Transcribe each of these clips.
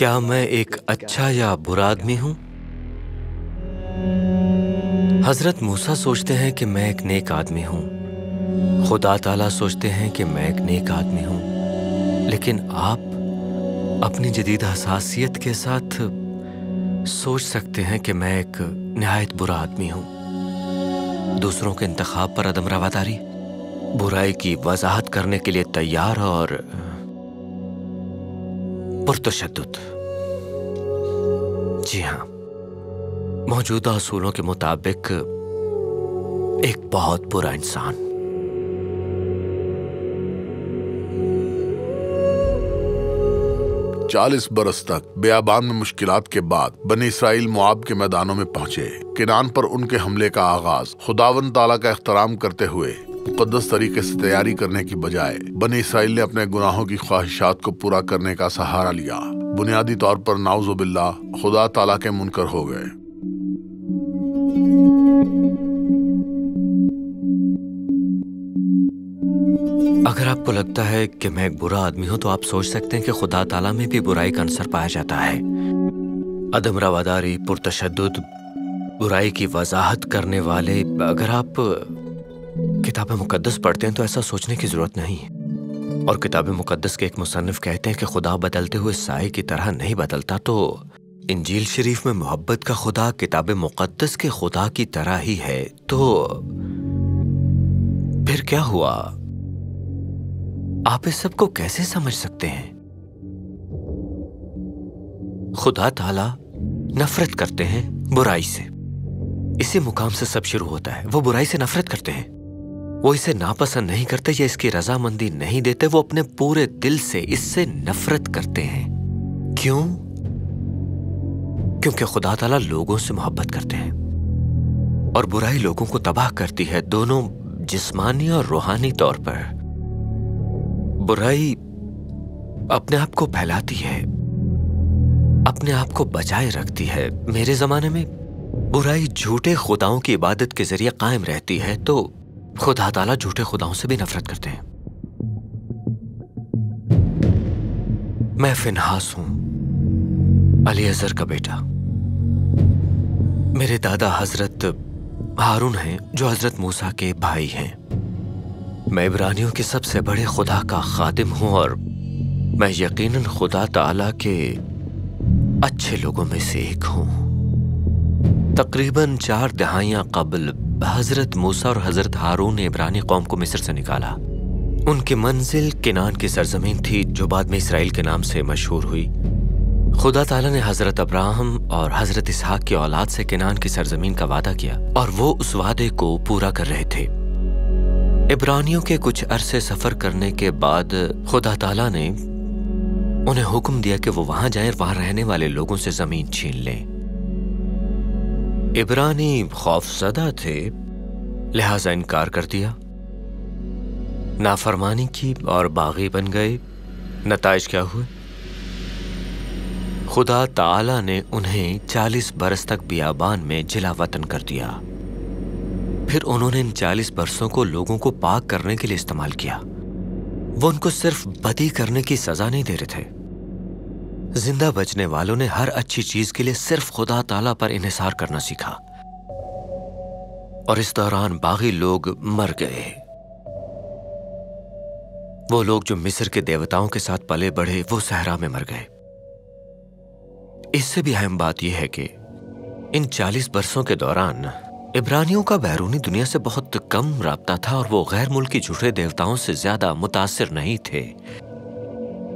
क्या मैं एक अच्छा या बुरा आदमी हूँ? हजरत मूसा सोचते हैं कि मैं एक नेक आदमी हूँ। खुदा ताला सोचते हैं कि मैं एक नेक आदमी हूँ। लेकिन आप अपनी जदीद हसासियत के साथ सोच सकते हैं कि मैं एक निहायत बुरा आदमी हूँ। दूसरों के इंतखाब पर अदम रवादारी, बुराई की वजाहत करने के लिए तैयार और पुरतशद्दुद। जी हाँ, मौजूदा असूलों के मुताबिक एक बहुत बुरा इंसान। चालीस बरस तक बियाबान में मुश्किलात के बाद बनी इसराइल मुआब के मैदानों में पहुंचे। किनान पर उनके हमले का आगाज खुदावंद ताला का एहतराम करते हुए मुकद्दस तरीके से तैयारी करने की बजाय बनी इसराइल ने अपने गुनाहों की ख्वाहिशात को पूरा करने का सहारा लिया। बुनियादी तौर पर नाउजुबिल्लाह खुदा ताला के मुनकर हो गए। अगर आपको लगता है कि मैं एक बुरा आदमी हूं तो आप सोच सकते हैं कि खुदा ताला में भी बुराई का अंसर पाया जाता है। अदम रवादारी, पुरतशद्दुद, बुराई की वजाहत करने वाले। अगर आप किताब मुकद्दस पढ़ते हैं तो ऐसा सोचने की जरूरत नहीं है। और किताब मुकद्दस के एक मुसन्निफ कहते हैं कि खुदा बदलते हुए साए की तरह नहीं बदलता। तो इंजील शरीफ में मोहब्बत का खुदा किताब मुकद्दस के खुदा की तरह ही है। तो फिर क्या हुआ? आप इस सब को कैसे समझ सकते हैं? खुदा ताला नफरत करते हैं बुराई से। इसी मुकाम से सब शुरू होता है। वो बुराई से नफरत करते हैं। वो इसे नापसंद नहीं करते या इसकी रजामंदी नहीं देते। वो अपने पूरे दिल से इससे नफरत करते हैं। क्यों? क्योंकि खुदा ताला लोगों से मोहब्बत करते हैं और बुराई लोगों को तबाह करती है, दोनों जिस्मानी और रूहानी तौर पर। बुराई अपने आप को फैलाती है, अपने आप को बचाए रखती है। मेरे जमाने में बुराई झूठे खुदाओं की इबादत के जरिए कायम रहती है, तो खुदा ताला झूठे खुदाओं से भी नफरत करते हैं। मैं फिनहास हूं, अलीअज़र का बेटा। मेरे दादा हजरत हारून हैं जो हजरत मूसा के भाई हैं। मैं इब्रानियों के सबसे बड़े खुदा का खादिम हूं और मैं यकीनन खुदा ताला के अच्छे लोगों में से एक हूं। तकरीबन 4 दहाइयां कबल हजरत मूसा और हजरत हारून ने इब्रानी कौम को मिस्र से निकाला। उनकी मंजिल किनान की सरजमीन थी जो बाद में इसराइल के नाम से मशहूर हुई। खुदा ताला ने हजरत अब्राहम और हजरत इसहाक की औलाद से किनान की सरजमीन का वादा किया और वो उस वादे को पूरा कर रहे थे। इब्रानियों के कुछ अरसे सफर करने के बाद खुदा ताला ने उन्हें हुक्म दिया कि वो वहां जाएं और वहां रहने वाले लोगों से जमीन छीन लें। इब्रानी खौफजदा थे, लिहाजा इनकार कर दिया, नाफरमानी की और बागी बन गए। नताइज क्या हुए? खुदा ताला ने उन्हें 40 बरस तक बियाबान में जिला वतन कर दिया। फिर उन्होंने इन 40 बरसों को लोगों को पाक करने के लिए इस्तेमाल किया। वो उनको सिर्फ बदी करने की सजा नहीं दे रहे थे। जिंदा बचने वालों ने हर अच्छी चीज के लिए सिर्फ खुदा ताला पर इन्हिसार करना सीखा और इस दौरान बागी लोग मर गए। वो लोग जो मिस्र के देवताओं के साथ पले बढ़े वो सहरा में मर गए। इससे भी अहम बात यह है कि इन 40 बरसों के दौरान इब्रानियों का बैरूनी दुनिया से बहुत कम राब्ता था और वो गैर मुल्की झूठे देवताओं से ज्यादा मुतासिर नहीं थे।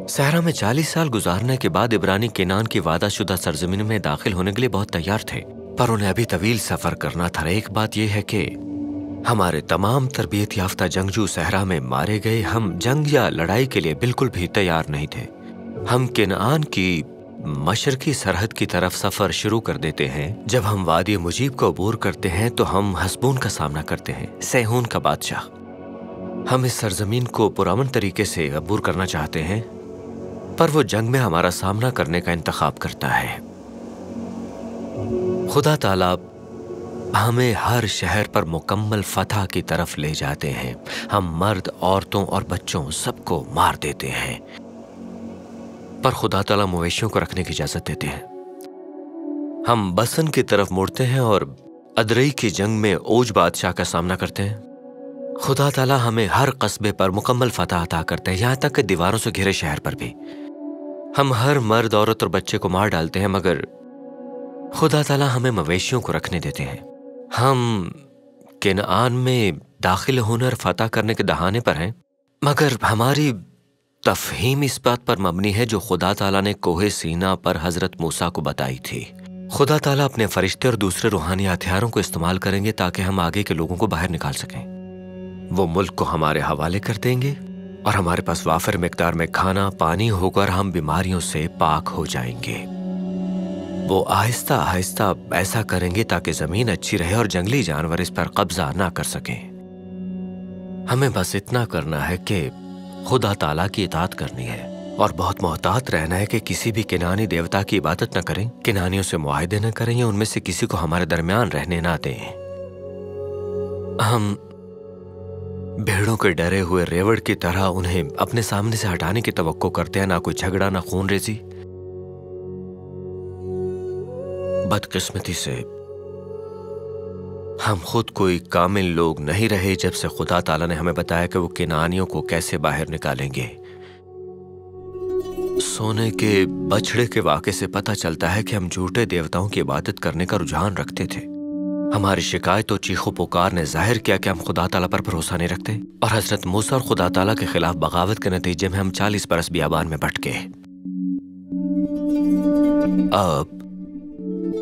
सहरा में 40 साल गुजारने के बाद इब्रानी किनान की वादाशुदा सरजमीन में दाखिल होने के लिए बहुत तैयार थे, पर उन्हें अभी तवील सफर करना था। एक बात यह है कि हमारे तमाम तरबियत याफ्ता जंगजू सहरा में मारे गए। हम जंग या लड़ाई के लिए बिल्कुल भी तैयार नहीं थे। हम किनान की मशरकी सरहद की तरफ सफर शुरू कर देते हैं। जब हम वादी मुजीब को अबूर करते हैं तो हम हसबून का सामना करते हैं, सेहून का बादशाह। हम इस सरजमीन को पुरअमन तरीके से अबूर करना चाहते हैं, पर वो जंग में हमारा सामना करने का इंतखाब करता है। खुदा ताला हमें हर शहर पर मुकम्मल फतह की तरफ ले जाते हैं। हम मर्द, औरतों और बच्चों सबको मार देते हैं, पर खुदा ताला मवेशियों को रखने की इजाजत देते हैं। हम बसन की तरफ मुड़ते हैं और अदरई की जंग में ओज बादशाह का सामना करते हैं। खुदा ताला हमें हर कस्बे पर मुकम्मल फतह अता करते हैं, यहाँ तक कि दीवारों से घिरे शहर पर भी। हम हर मर्द, औरत और बच्चे को मार डालते हैं, मगर खुदा ताला हमें मवेशियों को रखने देते हैं। हम केनान में दाखिल होने और फतह करने के दहाने पर हैं, मगर हमारी तफहीम इस बात पर मबनी है जो खुदा ताला ने कोहे सीना पर हजरत मूसा को बताई थी। खुदा ताला अपने फरिश्ते और दूसरे रूहानी हथियारों को इस्तेमाल करेंगे ताकि हम आगे के लोगों को बाहर निकाल सकें। वो मुल्क को हमारे हवाले कर देंगे और हमारे पास वाफिर मिकदार में खाना पानी होगा और हम बीमारियों से पाक हो जाएंगे। वो आहिस्ता आहिस्ता ऐसा करेंगे ताकि जमीन अच्छी रहे और जंगली जानवर इस पर कब्जा ना कर सकें। हमें बस इतना करना है कि खुदा ताला की इताअत करनी है और बहुत मोहतात रहना है कि किसी भी किनानी देवता की इबादत न करें, किनानियों से मुआहदे न करें या उनमें से किसी को हमारे दरमियान रहने ना दें। हम भेड़ों के डरे हुए रेवड़ की तरह उन्हें अपने सामने से हटाने की तवक्को करते हैं, ना कोई झगड़ा ना खून रेजी। बदकिस्मती से हम खुद कोई कामिल लोग नहीं रहे जब से खुदा ताला ने हमें बताया कि वो किनानियों को कैसे बाहर निकालेंगे। सोने के बछड़े के वाक़े से पता चलता है कि हम झूठे देवताओं की इबादत करने का रुझान रखते थे। हमारी शिकायत और चीखो पुकार ने जाहिर किया कि हम खुदा ताला पर भरोसा नहीं रखते और हजरत मूसा और खुदा ताला के खिलाफ बगावत के नतीजे में हम 40 बरस बियाबान में भटके। अब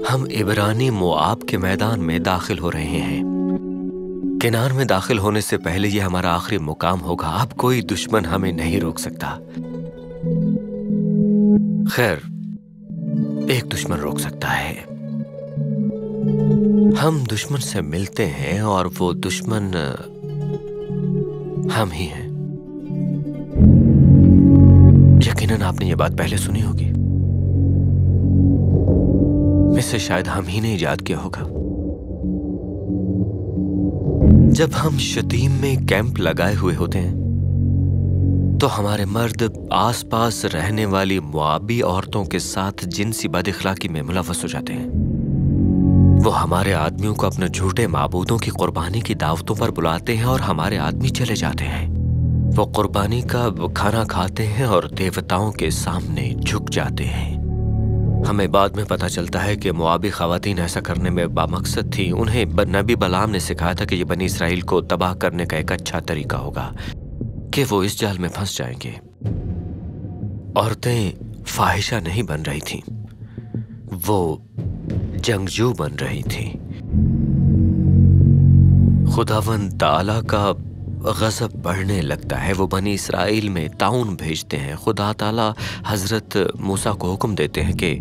हम इब्रानी मोआब के मैदान में दाखिल हो रहे हैं। किनार में दाखिल होने से पहले ये हमारा आखिरी मुकाम होगा। अब कोई दुश्मन हमें नहीं रोक सकता। खैर, एक दुश्मन रोक सकता है। हम दुश्मन से मिलते हैं और वो दुश्मन हम ही हैं। यकीनन आपने ये बात पहले सुनी होगी। इसे शायद हम ही ने इजाद किया होगा। जब हम शतीम में कैंप लगाए हुए होते हैं तो हमारे मर्द आसपास रहने वाली मुआबी औरतों के साथ जिनसी बदअखलाकी में मुलव्वस हो जाते हैं। वो हमारे आदमियों को अपने झूठे माबूदों की कुर्बानी की दावतों पर बुलाते हैं और हमारे आदमी चले जाते हैं। वो कुर्बानी का खाना खाते हैं और देवताओं के सामने झुक जाते हैं। हमें बाद में पता चलता है कि मुआबी ख़वातीन ऐसा करने में बामकसद थी। उन्हें नबी बलाम ने सिखाया था कि ये बनी इसराइल को तबाह करने का एक अच्छा तरीका होगा कि वो इस जाल में फंस जाएंगे। औरतें फाहिशा नहीं बन रही थीं, वो जंगजू बन रही थी। खुदावंद ताला का गज़ब बढ़ने लगता है। वो बनी इसराइल में ताउन भेजते हैं। खुदा ताला हजरत मूसा को हुक्म देते हैं कि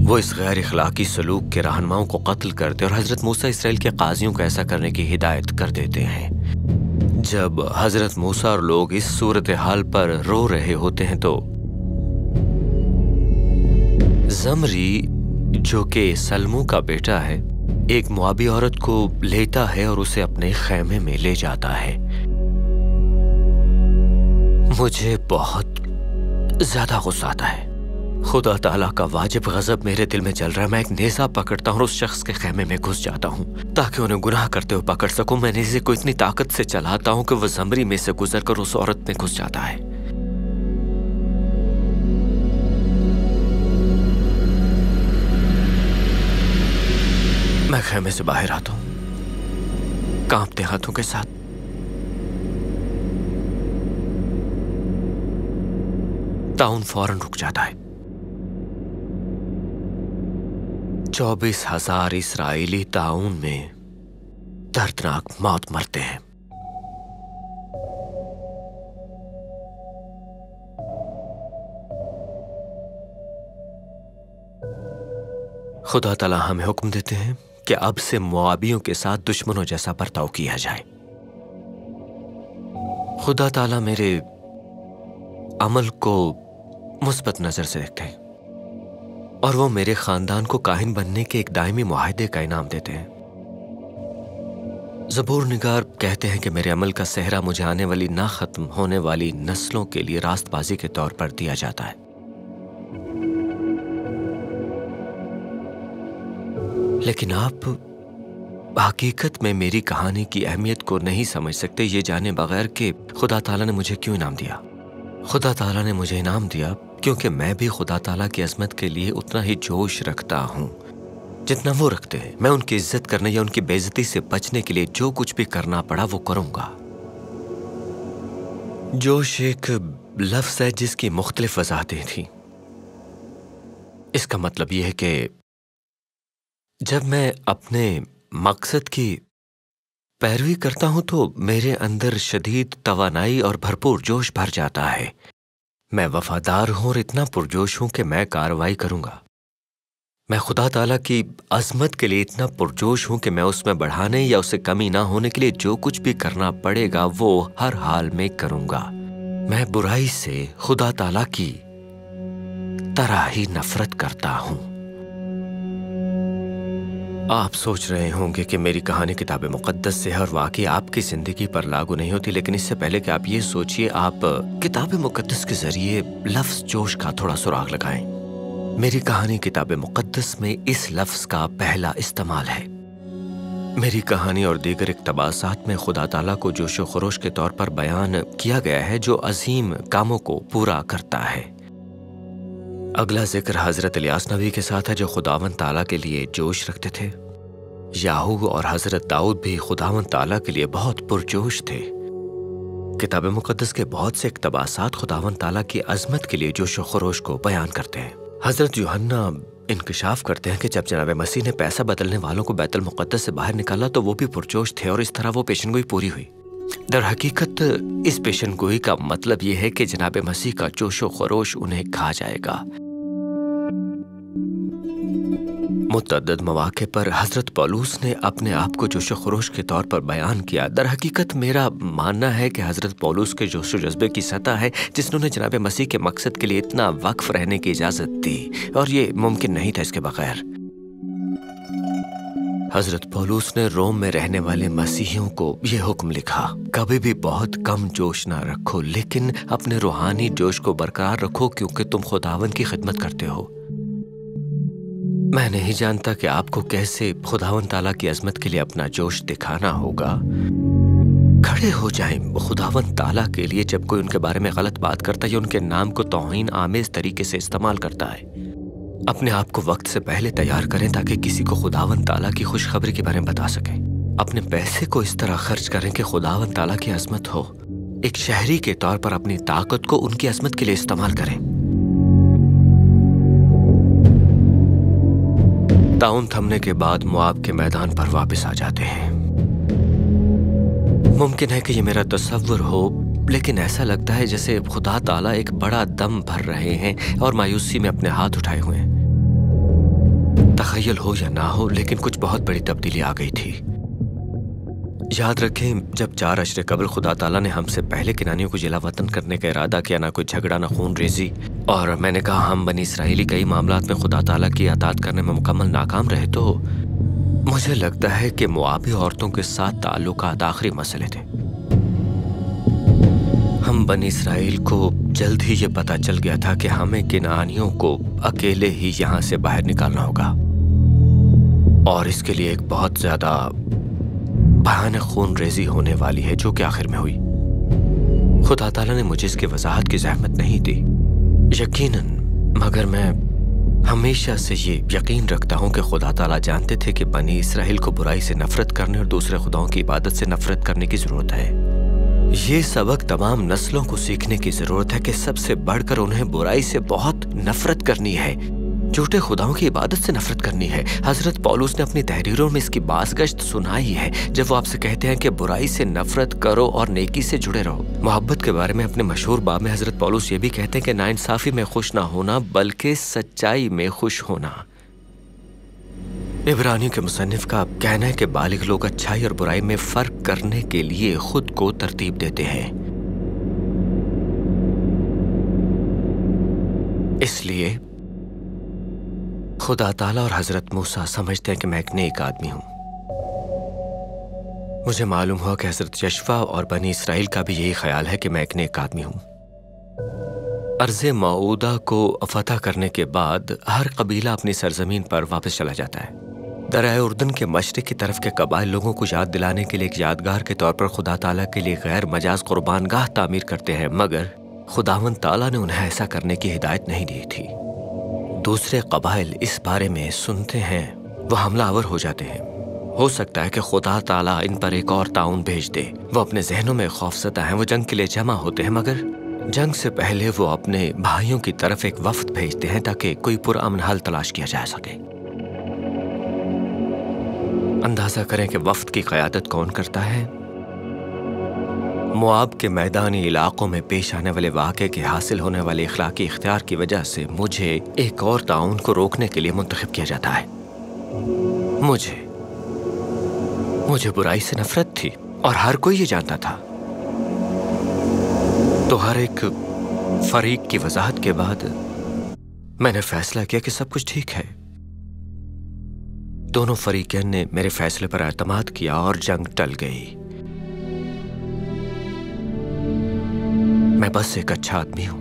वो इस गैर इखलाकी सलूक के रहनुमाओं को कत्ल करते और हजरत मूसा इसराइल के काजियों को ऐसा करने की हिदायत कर देते हैं। जब हजरत मूसा और लोग इस सूरत हाल पर रो रहे होते हैं तो ज़मरी, जो कि सलमू का बेटा है, एक मुआबी औरत को लेता है और उसे अपने खैमे में ले जाता है। मुझे बहुत ज्यादा गुस्सा आता है। खुदा ताला का वाजिब गजब मेरे दिल में चल रहा है। मैं एक नेज़ा पकड़ता हूँ और उस शख्स के खैमे में घुस जाता हूँ ताकि उन्हें गुनाह करते हुए पकड़ सकूं। मैं नेज़े को इतनी ताकत से चलाता हूँ कि वह ज़मरी में से गुजर कर उस औरत में घुस जाता है। मैं खैमे से बाहर आता हूं कांपते हाथों के साथ। ताउन फौरन रुक जाता है। 24,000 इसराइली ताउन में दर्दनाक मौत मरते हैं। खुदा ताला हमें हुक्म देते हैं कि अब से मुआबियों के साथ दुश्मनों जैसा बर्ताव किया जाए। खुदा ताला मेरे अमल को मुस्बत नजर से देखते हैं और वो मेरे खानदान को काहिन बनने के एक दायमी मुआहदे का इनाम देते हैं। ज़बूर निगार कहते हैं कि मेरे अमल का सेहरा मुझे आने वाली ना खत्म होने वाली नस्लों के लिए रास्तबाजी के तौर पर दिया जाता है। لیکن آپ حقیقت میں میری کہانی کی اہمیت کو نہیں سمجھ سکتے، یہ جانے بغیر کہ خدا تعالیٰ نے مجھے کیوں انعام دیا۔ خدا تعالیٰ نے مجھے انعام دیا کیونکہ میں بھی خدا تعالیٰ کی عظمت کے لیے اتنا ہی جوش رکھتا ہوں جتنا وہ رکھتے ہیں۔ میں ان کی عزت کرنے یا ان کی بے عزتی سے بچنے کے لیے جو کچھ بھی کرنا پڑا وہ کروں گا۔ جوش ایک لفظ ہے جس کی مختلف وضاحتیں تھیں۔ اس کا مطلب یہ ہے کہ جب میں اپنے مقصد کی پیروی کرتا ہوں تو میرے اندر شدید توانائی اور بھرپور جوش بھر جاتا ہے۔ میں وفادار ہوں اور اتنا پرجوش ہوں کہ میں کارروائی کروں گا۔ میں خدا تعالیٰ کی عظمت کے لیے اتنا پرجوش ہوں کہ میں اس میں بڑھانے یا اسے کمی نہ ہونے کے لیے جو کچھ بھی کرنا پڑے گا وہ ہر حال میں کروں گا۔ میں برائی سے خدا تعالیٰ کی طرح ہی نفرت کرتا ہوں۔ آپ سوچ رہے ہوں گے کہ میری کہانی کتاب مقدس سے ہر واقعی آپ کی زندگی پر لاگو نہیں ہوتی، لیکن اس سے پہلے کہ آپ یہ سوچئے، آپ کتاب مقدس کے ذریعے لفظ جوش کا تھوڑا سراغ لگائیں۔ میری کہانی کتاب مقدس میں اس لفظ کا پہلا استعمال ہے۔ میری کہانی اور دیگر اقتباسات میں خدا تعالیٰ کو جوش و خروش کے طور پر بیان کیا گیا ہے جو عظیم کاموں کو پورا کرتا ہے۔ اگلا ذکر حضرت الیاس نبی کے ساتھ ہے جو خداوند تعالیٰ کے لیے جوش رکھتے تھے۔ یاہو اور حضرت داؤد بھی خداوند تعالیٰ کے لیے بہت پرجوش تھے۔ کتاب مقدس کے بہت سے اقتباسات خداوند تعالیٰ کی عظمت کے لیے جوش و خروش کو بیان کرتے ہیں۔ حضرت یوحنا انکشاف کرتے ہیں کہ جب جناب مسیح نے پیسہ بدلنے والوں کو بیت المقدس سے باہر نکالا تو وہ بھی پرجوش تھے اور اس طرح وہ پیشن گوئی پوری ہوئی۔ در حقیقت اس پیشن گوئی کا مطلب یہ ہے کہ جناب مسیح کا جوش و خروش انہیں کھا جائے گا۔ متعدد مواقع پر حضرت پولوس نے اپنے آپ کو جوش و خروش کے طور پر بیان کیا۔ در حقیقت میرا ماننا ہے کہ حضرت پولوس کے جوش و جذبے کی سطح ہے جس نے جناب مسیح کے مقصد کے لیے اتنا وقف رہنے کی اجازت دی، اور یہ ممکن نہیں تھا اس کے بغیر۔ حضرت پولوس نے روم میں رہنے والے مسیحیوں کو یہ حکم لکھا، کبھی بھی بہت کم جوش نہ رکھو، لیکن اپنے روحانی جوش کو برقرار رکھو کیونکہ تم خداوند کی خدمت کرتے ہو۔ میں نہیں جانتا کہ آپ کو کیسے خداوند تعالیٰ کی عظمت کے لیے اپنا جوش دکھانا ہوگا۔ کھڑے ہو جائیں خداوند تعالیٰ کے لیے جب کوئی ان کے بارے میں غلط بات کرتا ہے یا ان کے نام کو توہین آمیز طریقے سے استعمال کرتا ہے۔ اپنے آپ کو وقت سے پہلے تیار کریں تاکہ کسی کو خداوند تعالیٰ کی خوشخبری کے بارے میں بتا سکیں۔ اپنے پیسے کو اس طرح خرچ کریں کہ خداوند تعالیٰ کی عظمت ہو۔ ایک شہری کے طور پر اپنی طاقت کو ان کی عظمت کے لیے استعمال کریں۔ تعاون تھمنے کے بعد مواب کے میدان پر واپس آ جاتے ہیں۔ ممکن ہے کہ یہ میرا تصور ہو، لیکن ایسا لگتا ہے جیسے خدا تعالیٰ ایک بڑا دم بھر رہے ہیں اور مایوسی میں اپنے ہاتھ اٹھائے ہوئے ہیں۔ تخیل ہو یا نہ ہو، لیکن کچھ بہت بڑی تبدیلی آ گئی تھی۔ یاد رکھیں، جب 4 عشر قبل خدا تعالیٰ نے ہم سے پہلے کنانیوں کو جلا وطن کرنے کا ارادہ کیا، نہ کوئی جھگڑا نہ خون ریزی، اور میں نے کہا ہم بنی اسرائیلی کئی معاملات میں خدا تعالیٰ کی اطاعت کرنے میں مکمل ناکام رہے، تو مجھے لگتا ہے کہ موابی عورتوں کے ساتھ تعلقات آخری مسئلے تھے۔ ہم بنی اسرائیل کو جلد ہی یہ پتہ چل گیا تھا کہ ہمیں کنعانیوں کو اکیلے ہی یہاں سے باہر نکالنا ہوگا، اور اس کے لیے ایک بہت زیادہ بھیانک خون ریزی ہونے والی ہے، جو کہ آخر میں ہوئی۔ خدا تعالیٰ نے مجھے اس کی وضاحت کی زحمت نہیں دی، یقیناً، مگر میں ہمیشہ سے یہ یقین رکھتا ہوں کہ خدا تعالیٰ جانتے تھے کہ بنی اسرائیل کو برائی سے نفرت کرنے اور دوسرے خداؤں کی عبادت سے نفرت کرنے کی ضرورت ہے۔ یہ سبق تمام نسلوں کو سیکھنے کی ضرورت ہے کہ سب سے بڑھ کر انہیں برائی سے بہت نفرت کرنی ہے، جھوٹے خداؤں کی عبادت سے نفرت کرنی ہے۔ حضرت پولوس نے اپنی تحریروں میں اس کی بازگشت سنائی ہے جب وہ آپ سے کہتے ہیں کہ برائی سے نفرت کرو اور نیکی سے جڑے رہو۔ محبت کے بارے میں اپنے مشہور باب میں حضرت پولوس یہ بھی کہتے ہیں کہ ناانصافی میں خوش نہ ہونا بلکہ سچائی میں خوش ہونا۔ عبرانیوں کے مصنف کا کہنا ہے کہ بالغ لوگ اچھائی اور برائی میں فرق کرنے کے لیے خود کو ترتیب دیتے ہیں۔ اس لیے خدا تعالیٰ اور حضرت موسیٰ سمجھتے ہیں کہ میں ایک نیک آدمی ہوں۔ مجھے معلوم ہوا کہ حضرت یشوع اور بنی اسرائیل کا بھی یہی خیال ہے کہ میں ایک نیک آدمی ہوں۔ ارض موعودہ کو فتح کرنے کے بعد ہر قبیلہ اپنی سرزمین پر واپس چلا جاتا ہے۔ दरियाए उर्दन के मशरिक की तरफ के कबाइल लोगों को याद दिलाने के लिए एक यादगार के तौर पर खुदा ताला के लिए गैर मजाज कुर्बानगाह तामीर करते हैं, मगर खुदावंद ताला ने उन्हें ऐसा करने की हिदायत नहीं दी थी। दूसरे कबाइल इस बारे में सुनते हैं, वो हमलावर हो जाते हैं। हो सकता है कि खुदा ताला इन पर एक और ताउन भेज दे। वो अपने जहनों में खौफज़दा हैं, वो जंग के लिए जमा होते हैं, मगर जंग से पहले वो अपने भाइयों की तरफ एक वफ्द भेजते हैं ताकि कोई पुरअमन हल तलाश किया जा सके। अंदाजा करें कि वफ्द की क़यादत कौन करता है। मुआब के मैदानी इलाकों में पेश आने वाले वाक़े के हासिल होने वाले इखलाकी इख्तियार की वजह से मुझे एक और ताउन को रोकने के लिए मुंतखब किया जाता है। मुझे बुराई से नफरत थी और हर कोई ये जानता था। तो हर एक फरीक की वजाहत के बाद मैंने फैसला किया कि सब कुछ ठीक है। दोनों फरीकैन ने मेरे फैसले पर एतमाद किया और जंग टल गई। मैं बस एक अच्छा आदमी हूं।